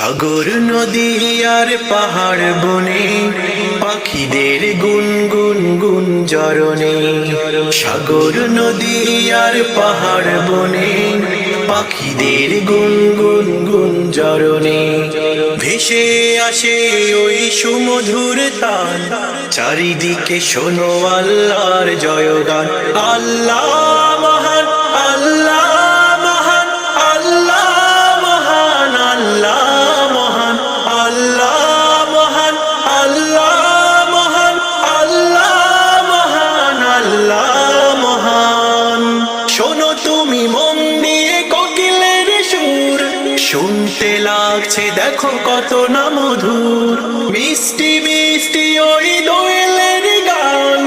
সাগর নদী আর পাহাড় বনে পাখিদের গুনগুন গুঞ্জরণে। সাগর নদী আর পাহাড় বনে পাখিদের গুনগুন গুঞ্জরণে। ভেসে আসে ওই সুমধুর তান, চারিদিকে শোনো আল্লাহর জয়গান। আল্লাহ মহান, আল্লাহ মহান, আল্লাহ মহান, আল্লাহ মহান, আল্লাহ মহান, আল্লাহ মহান, আল্লাহ মহান, আল্লাহ মহান। শোনো তুমি মন দিয়ে কোকিলের সুর, শুনতে লাগছে দেখো কত না মধুর। মিষ্টি মিষ্টি ওই দোয়েলের গান,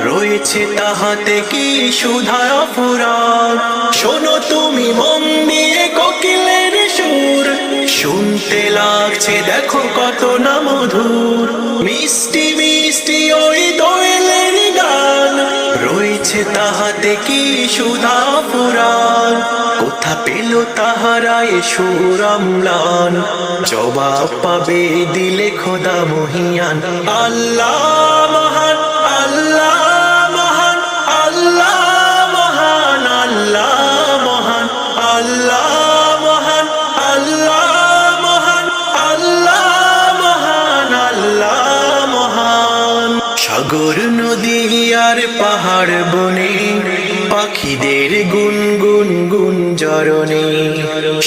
রয়েছে তাহাতে কি সুধা অফুরান। শোনো তুমি মন দিয়ে কোকিলের সুর, শুনতে লাগছে দেখো কত না মধুর। মিষ্টি মিষ্টি ওই দোয়েলের গান, রয়েছে তাহাতে কি সুধা অফুরান। কোথা পেল তাহারা এ সুর অম্লান, জবাব পাবে দিলে খোদা মহিয়ান। আল্লাহ মহান, আল্লাহ মহান, আল্লাহ মহান, আল্লাহ মহান, আল্লাহ মহান, আল্লাহ মহান, আল্লাহ মহান, আল্লাহ মহান। সাগর নদী আর পাহাড় বনে পাখিদের গুনগুন গুঞ্জরণে।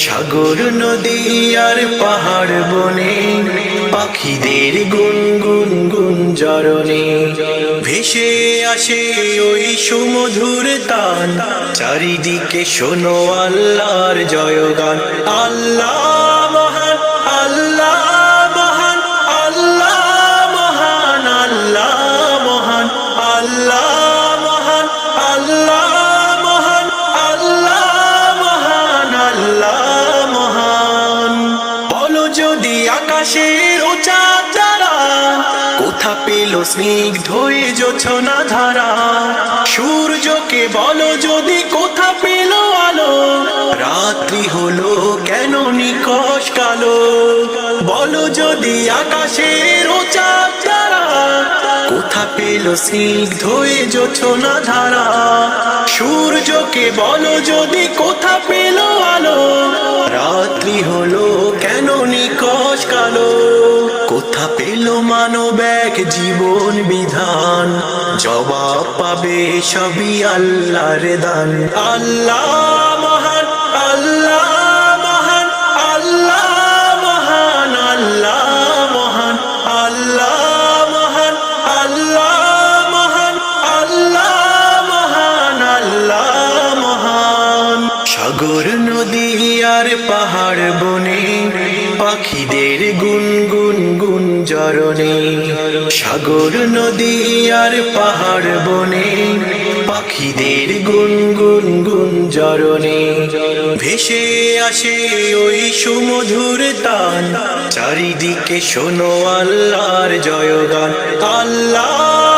সাগর নদী আর পাহাড় বনে পাখিদের গুনগুন গুঞ্জরণে। ভেসে আসে ওই সুমধুর তান, চারিদিকে শোনো আল্লাহর জয়গান। আল্লাহ মহান, আল্লাহ মহান, আল্লাহ মহান, আল্লাহ মহান, আল্লাহ মহান, আল্লাহ মহান, আল্লাহ মহান, আল্লাহ মহান। বলো যদি আকাশের উঁচা তারা, কোথা পেল স্নিগ্ধ এ জোছনা ধারা। সূর্যকে বলো যদি কোথা পেল আলো, রাত্রি হলো কেন নিকষ কালো। বলো যদি আকাশের উঁচা তারা, কোথা পেল স্নিগ্ধ এ জোছনা ধারা। সূর্যকে বলো যদি কোথা পেল আলো, রাত্রি হলো কেন নিকষ কালো। কোথা পেল মানব এক জীবন বিধান, জবাব পাবে সবই আল্লাহর দান। আল্লাহ মহান, আল্লাহ মহান, আল্লাহ মহান, আল্লাহ মহান, আল্লাহ মহান, আল্লাহ মহান, আল্লাহ মহান, আল্লাহ মহান। সাগর নদী আর পাহাড় বনে পাখিদের গুনগুন গুঞ্জরণে। সাগর নদী আর পাহাড় বনে পাখিদের গুনগুন গুঞ্জরণে। ভেসে আসে ওই সুমধুর তান, চারিদিকে শোনো আল্লাহর জয়গান। আল্লাহ